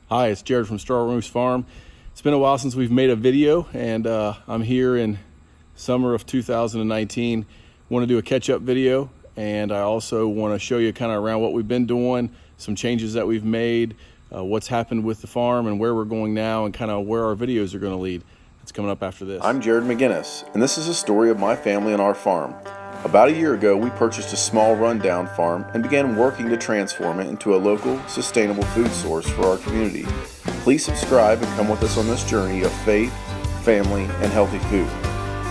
Hi, it's Jared from Star Roos Farm. It's been a while since we've made a video, and I'm here in summer of 2019. Want to do a catch-up video, and I also want to show you kind of around what we've been doing, some changes that we've made, what's happened with the farm and where we're going now, and kind of where our videos are going to lead. It's coming up after this. I'm Jared McGinnis, and this is a story of my family and our farm. About a year ago, we purchased a small rundown farm and began working to transform it into a local, sustainable food source for our community. Please subscribe and come with us on this journey of faith, family, and healthy food.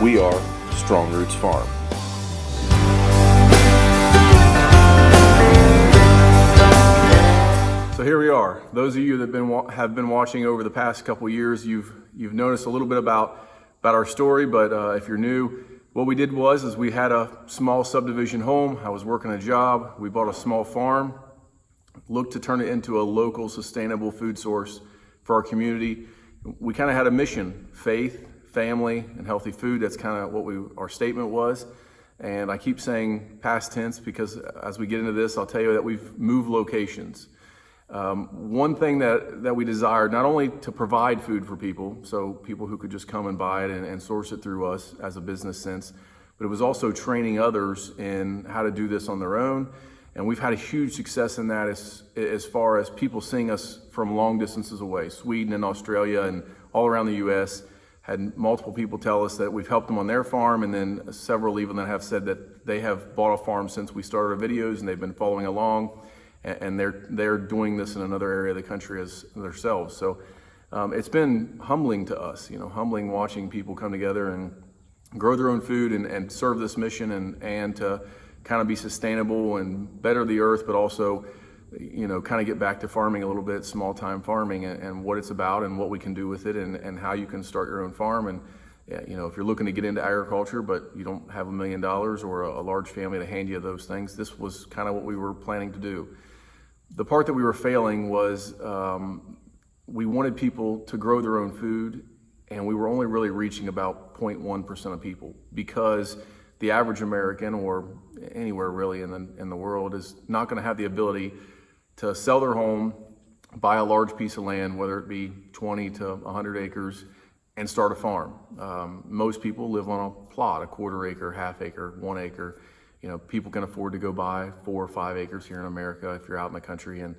We are Strong Roots Farm. So here we are. Those of you that have been watching over the past couple years, you've noticed a little bit about our story, but if you're new, what we did was we had a small subdivision home. I was working a job. We bought a small farm, looked to turn it into a local sustainable food source for our community. We kind of had a mission: faith, family, and healthy food. That's kind of what our statement was. And I keep saying past tense because as we get into this, I'll tell you that we've moved locations. One thing that we desired, not only to provide food for people, so people who could just come and buy it and source it through us as a business sense, but it was also training others in how to do this on their own. And we've had a huge success in that as far as people seeing us from long distances away. Sweden and Australia and all around the US had multiple people tell us that we've helped them on their farm, and then several even that have said that they have bought a farm since we started our videos and they've been following along. And they're doing this in another area of the country as themselves. So it's been humbling to us, humbling watching people come together and grow their own food and serve this mission and to kind of be sustainable and better the earth, but also, kind of get back to farming a little bit, small time farming and what it's about and what we can do with it and how you can start your own farm. And, if you're looking to get into agriculture, but you don't have $1 million or a large family to hand you those things, this was kind of what we were planning to do. The part that we were failing was we wanted people to grow their own food, and we were only really reaching about 0.1% of people, because the average American, or anywhere really in the world, is not going to have the ability to sell their home, buy a large piece of land, whether it be 20 to 100 acres, and start a farm. Most people live on a plot, a quarter acre, half acre, 1 acre. People can afford to go buy 4 or 5 acres here in America if you're out in the country, and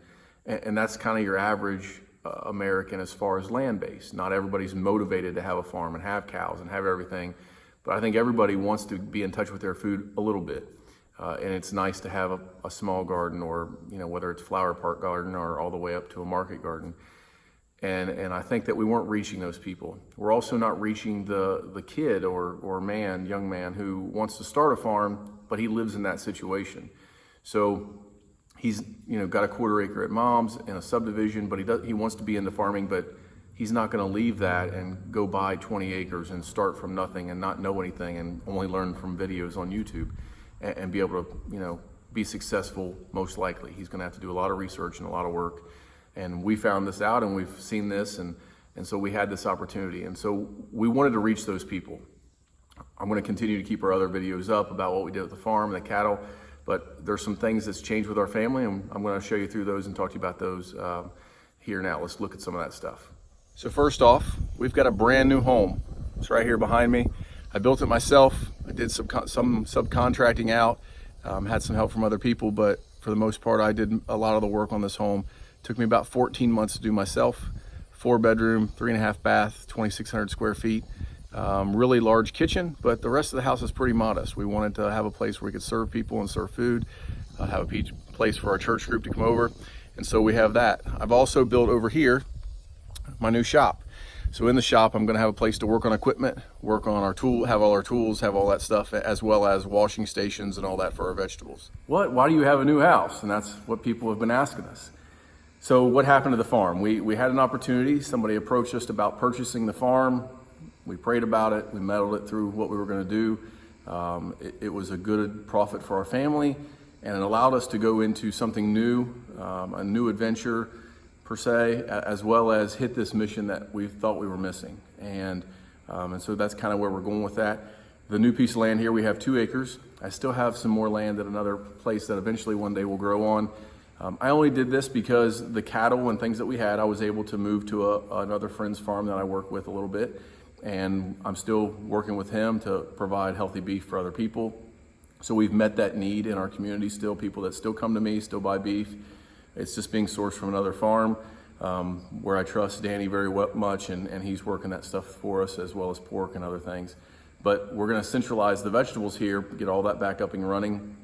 that's kind of your average American as far as land base. Not everybody's motivated to have a farm and have cows and have everything, but I think everybody wants to be in touch with their food a little bit, and it's nice to have a small garden, or whether it's flower park garden or all the way up to a market garden. And I think that we weren't reaching those people. We're also not reaching the kid or young man who wants to start a farm, but he lives in that situation. So he's got a quarter acre at mom's in a subdivision, but he wants to be into farming, but he's not going to leave that and go buy 20 acres and start from nothing and not know anything and only learn from videos on YouTube and be able to be successful. Most likely he's going to have to do a lot of research and a lot of work. And we found this out, and we've seen this, and so we had this opportunity, and so we wanted to reach those people. I'm going to continue to keep our other videos up about what we did with the farm and the cattle, but there's some things that's changed with our family, and I'm going to show you through those and talk to you about those here now. Let's look at some of that stuff. So first off, we've got a brand new home. It's right here behind me. I built it myself. I did some subcontracting out, had some help from other people, but for the most part, I did a lot of the work on this home. It took me about 14 months to do myself. 4-bedroom, 3.5 bath, 2,600 square feet. Really large kitchen, but the rest of the house is pretty modest. We wanted to have a place where we could serve people and serve food, have a place for our church group to come over, and so we have that. I've also built over here my new shop. So in the shop, I'm going to have a place to work on equipment, work on have all our tools, have all that stuff, as well as washing stations and all that for our vegetables. Why do you have a new house? And that's what people have been asking us. So what happened to the farm? We had an opportunity. Somebody approached us about purchasing the farm. We prayed about it. We meddled it through what we were going to do. It was a good profit for our family, and it allowed us to go into something new, a new adventure per se, as well as hit this mission that we thought we were missing. And so that's kind of where we're going with that. The new piece of land here, we have 2 acres. I still have some more land at another place that eventually one day will grow on. I only did this because the cattle and things that we had, I was able to move to another friend's farm that I work with a little bit, and I'm still working with him to provide healthy beef for other people. So we've met that need in our community still, people that still come to me, still buy beef. It's just being sourced from another farm where I trust Danny very much, and he's working that stuff for us, as well as pork and other things. But we're gonna centralize the vegetables here, get all that back up and running.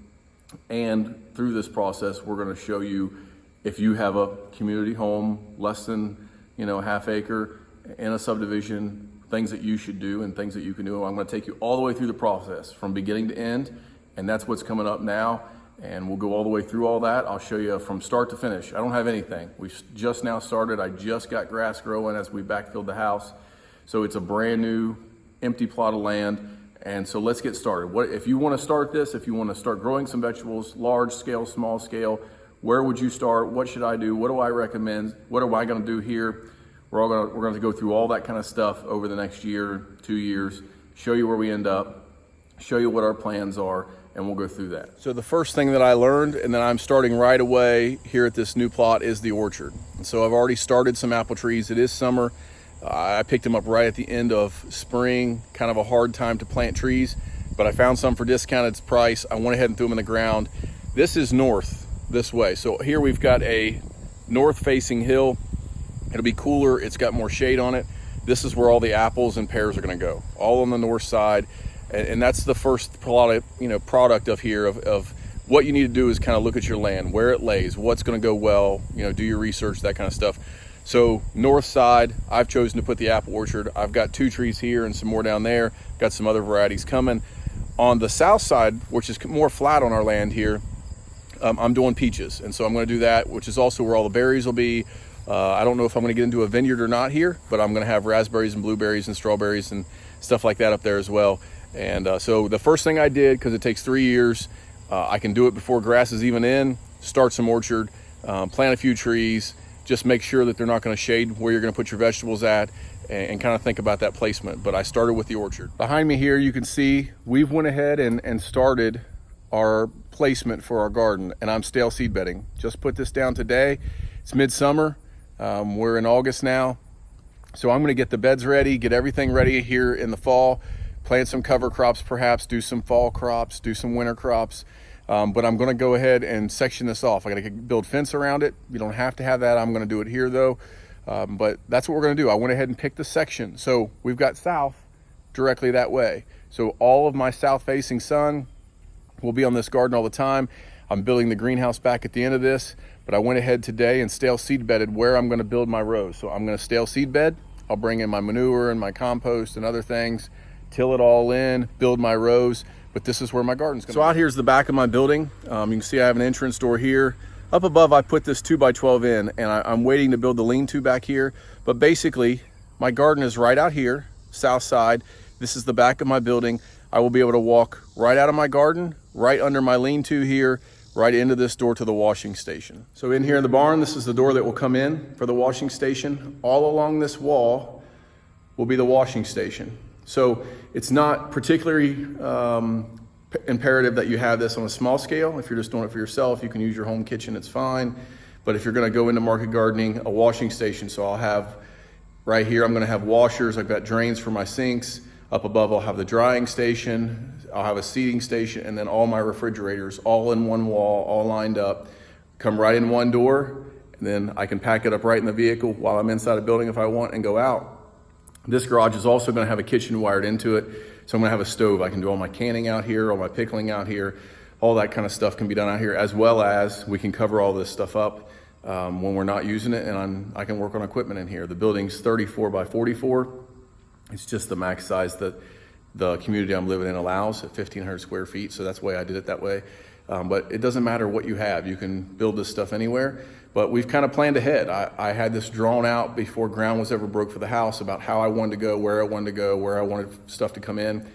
And through this process, we're gonna show you, if you have a community home, less than a half acre, in a subdivision, things that you should do and things that you can do. I'm gonna take you all the way through the process from beginning to end, and that's what's coming up now. And we'll go all the way through all that. I'll show you from start to finish. I don't have anything. We've just now started. I just got grass growing as we backfilled the house. So it's a brand new empty plot of land. And so let's get started. If you want to start this, if you want to start growing some vegetables, large scale, small scale, where would you start? What should I do? What do I recommend? What am I going to do here? We're going to go through all that kind of stuff over the next year, 2 years, show you where we end up, show you what our plans are, and we'll go through that. So the first thing that I learned, and then I'm starting right away here at this new plot, is the orchard. And so I've already started some apple trees. It is summer. I picked them up right at the end of spring, kind of a hard time to plant trees, but I found some for discounted price. I went ahead and threw them in the ground. This is north this way. So here we've got a north facing hill. It'll be cooler. It's got more shade on it. This is where all the apples and pears are going to go, all on the north side. And that's the first product of here of what you need to do is kind of look at your land, where it lays, what's going to go well, do your research, that kind of stuff. So north side, I've chosen to put the apple orchard. I've got 2 trees here and some more down there. Got some other varieties coming. On the south side, which is more flat on our land here, I'm doing peaches. And so I'm going to do that, which is also where all the berries will be. I don't know if I'm going to get into a vineyard or not here, but I'm going to have raspberries and blueberries and strawberries and stuff like that up there as well. And so the first thing I did, because it takes 3 years, I can do it before grass is even in, start some orchard, plant a few trees, just make sure that they're not going to shade where you're going to put your vegetables at, and kind of think about that placement. But I started with the orchard. Behind me here, you can see we've went ahead and started our placement for our garden, and I'm stale seed bedding. Just put this down today. It's midsummer. We're in August now. So I'm going to get the beds ready, get everything ready here in the fall. Plant some cover crops, perhaps do some fall crops, do some winter crops. But I'm going to go ahead and section this off. I got to build fence around it. You don't have to have that. I'm going to do it here though. But that's what we're going to do. I went ahead and picked the section. So we've got south directly that way. So all of my south facing sun will be on this garden all the time. I'm building the greenhouse back at the end of this, but I went ahead today and stale seed bedded where I'm going to build my rows. So I'm going to stale seed bed. I'll bring in my manure and my compost and other things, till it all in, build my rows, but this is where my garden's gonna be. So out here's the back of my building. You can see I have an entrance door here. Up above, I put this 2x12 in, and I'm waiting to build the lean-to back here. But basically, my garden is right out here, south side. This is the back of my building. I will be able to walk right out of my garden, right under my lean-to here, right into this door to the washing station. So in here in the barn, this is the door that will come in for the washing station. All along this wall will be the washing station. So it's not particularly imperative that you have this on a small scale. If you're just doing it for yourself, you can use your home kitchen, it's fine. But if you're gonna go into market gardening, a washing station. So I'll have, right here, I'm gonna have washers. I've got drains for my sinks. Up above, I'll have the drying station. I'll have a seating station, and then all my refrigerators, all in one wall, all lined up, come right in one door. And then I can pack it up right in the vehicle while I'm inside a building if I want and go out. This garage is also going to have a kitchen wired into it. So I'm going to have a stove. I can do all my canning out here, all my pickling out here. All that kind of stuff can be done out here, as well as we can cover all this stuff up when we're not using it, and I can work on equipment in here. The building's 34 by 44. It's just the max size that the community I'm living in allows at 1,500 square feet. So that's why I did it that way. But it doesn't matter what you have. You can build this stuff anywhere. But we've kind of planned ahead. I had this drawn out before ground was ever broke for the house about how I wanted to go, where I wanted to go, where I wanted stuff to come in.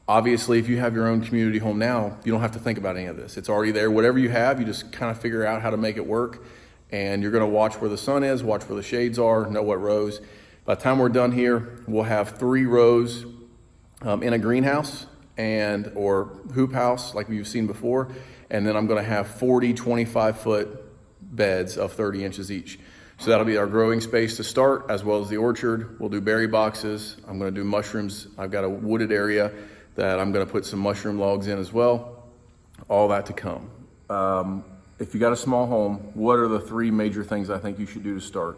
Obviously, if you have your own community home now, you don't have to think about any of this. It's already there. Whatever you have, you just kind of figure out how to make it work. And you're going to watch where the sun is, watch where the shades are, know what rows. By the time we're done here, we'll have 3 rows in a greenhouse or hoop house like we've seen before. And then I'm going to have 40, 25-foot beds of 30 inches each. So that'll be our growing space to start, as well as the orchard. We'll do berry boxes. I'm gonna do mushrooms. I've got a wooded area that I'm gonna put some mushroom logs in as well. All that to come. If you got a small home, what are the 3 major things I think you should do to start?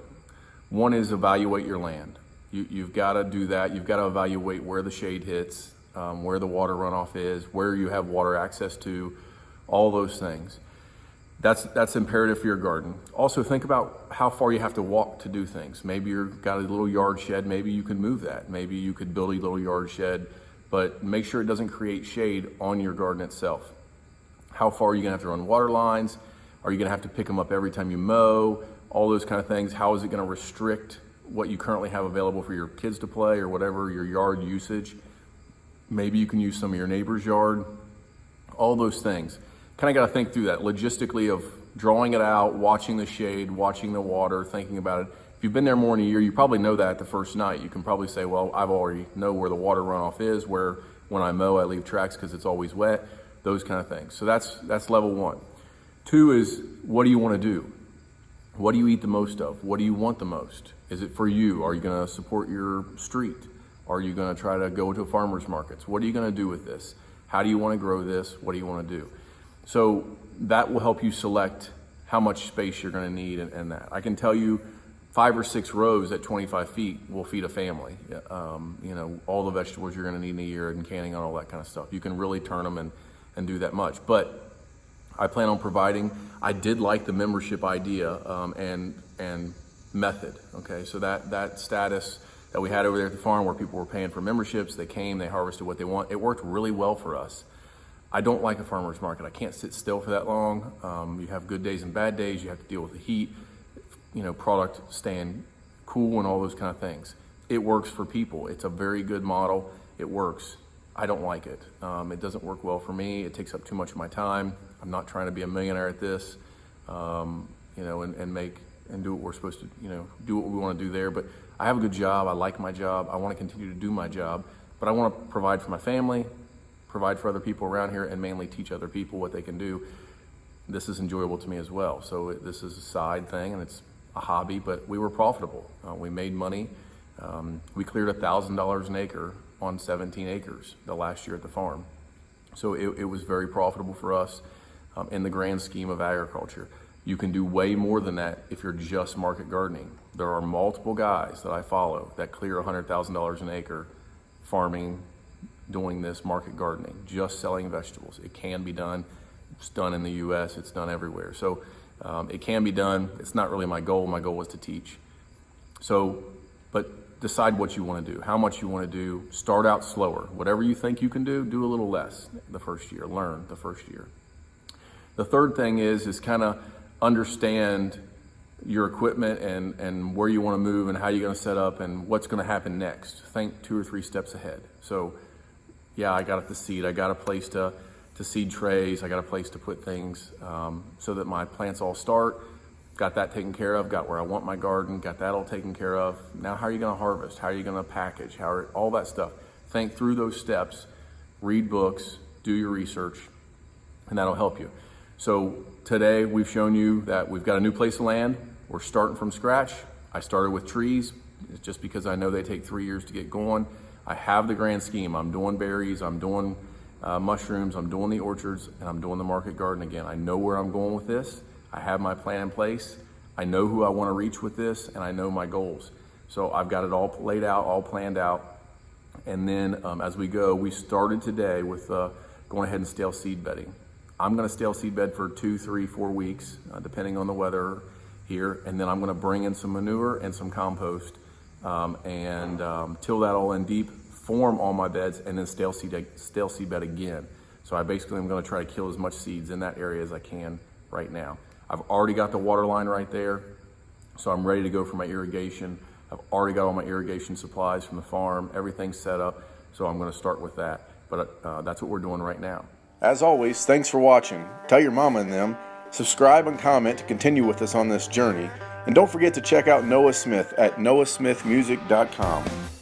One is evaluate your land. You've gotta do that. You've gotta evaluate where the shade hits, where the water runoff is, where you have water access to, all those things. That's imperative for your garden. Also think about how far you have to walk to do things. Maybe you've got a little yard shed, maybe you can move that. Maybe you could build a little yard shed, but make sure it doesn't create shade on your garden itself. How far are you gonna have to run water lines? Are you gonna have to pick them up every time you mow? All those kind of things. How is it gonna restrict what you currently have available for your kids to play or whatever, your yard usage? Maybe you can use some of your neighbor's yard. All those things. Kind of got to think through that logistically of drawing it out, watching the shade, watching the water, thinking about it. If you've been there more than a year, you probably know that the first night. You can probably say, well, I've already know where the water runoff is, where when I mow, I leave tracks because it's always wet, those kind of things. So that's level 1. 2 is, what do you want to do? What do you eat the most of? What do you want the most? Is it for you? Are you going to support your street? Are you going to try to go to farmers markets? What are you going to do with this? How do you want to grow this? What do you want to do? So that will help you select how much space you're going to need and that. I can tell you 5 or 6 rows at 25 feet will feed a family. You know, all the vegetables you're going to need in a year and canning on all that kind of stuff. You can really turn them and do that much. But I plan on providing. I did like the membership idea and method. Okay, so that status that we had over there at the farm where people were paying for memberships, they came, they harvested what they want. It worked really well for us. I don't like a farmer's market. I can't sit still for that long. You have good days and bad days. You have to deal with the heat, you know, product staying cool and all those kind of things. It works for people. It's a very good model. It works. I don't like it. It doesn't work well for me. It takes up too much of my time. I'm not trying to be a millionaire at this, you know, and do what we're supposed to, you know, do what we want to do there. But I have a good job. I like my job. I want to continue to do my job, but I want to provide for my family, provide for other people around here, and mainly teach other people what they can do. This is enjoyable to me as well. So this is a side thing and it's a hobby, but we were profitable. We made money. We cleared $1,000 an acre on 17 acres the last year at the farm. So it was very profitable for us in the grand scheme of agriculture. You can do way more than that if you're just market gardening. There are multiple guys that I follow that clear $100,000 an acre farming, doing this market gardening, just selling vegetables. It can be done. It's done in the US, it's done everywhere. So it can be done. It's not really my goal. My goal is to teach. So, but decide what you want to do, how much you want to do. Start out slower. Whatever you think you can do a little less the first year. Learn the first year. The third thing is kind of understand your equipment and where you want to move and how you're going to set up and what's going to happen next. Think 2 or 3 steps ahead. So yeah, I got the seed. I got a place to seed trays. I got a place to put things so that my plants all start. Got that taken care of. Got where I want my garden. Got that all taken care of. Now, how are you going to harvest? How are you going to package? All that stuff. Think through those steps. Read books. Do your research, and that'll help you. So today we've shown you that we've got a new place of land. We're starting from scratch. I started with trees just because I know they take 3 years to get going. I have the grand scheme. I'm doing berries. I'm doing mushrooms. I'm doing the orchards, and I'm doing the market garden again. I know where I'm going with this. I have my plan in place. I know who I want to reach with this, and I know my goals. So I've got it all laid out, all planned out. And then as we go, we started today with going ahead and stale seed bedding. I'm going to stale seed bed for 2, 3, 4 weeks, depending on the weather here. And then I'm going to bring in some manure and some compost and till that all in deep, form all my beds, and then stale seed bed again. So I basically am going to try to kill as much seeds in that area as I can right now. I've already got the water line right there, so I'm ready to go for my irrigation. I've already got all my irrigation supplies from the farm, everything's set up, so I'm going to start with that. But that's what we're doing right now. As always, thanks for watching. Tell your mama and them. Subscribe and comment to continue with us on this journey. And don't forget to check out Noah Smith at noahsmithmusic.com.